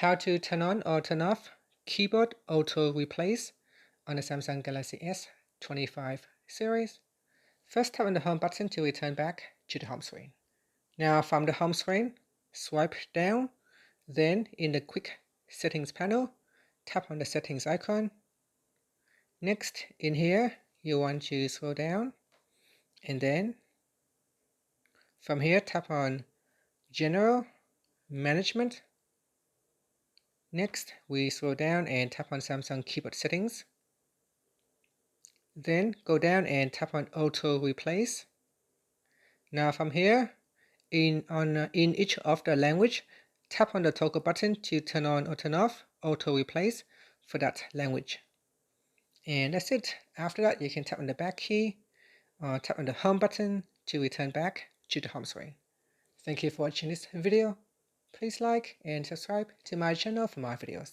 How to turn on or turn off keyboard auto replace on the Samsung Galaxy S25 series. First, tap on the home button to return back to the home screen. Now from the home screen, swipe down, then in the quick settings panel, tap on the settings icon. Next, in here, you want to scroll down, and then from here, tap on General Management. Next, we scroll down and tap on Samsung keyboard settings. Then go down and tap on Auto Replace. Now from here, in each of the language, tap on the toggle button to turn on or turn off Auto Replace for that language. And that's it. After that, you can tap on the back key or tap on the home button to return back to the home screen. Thank you for watching this video. Please like and subscribe to my channel for more videos.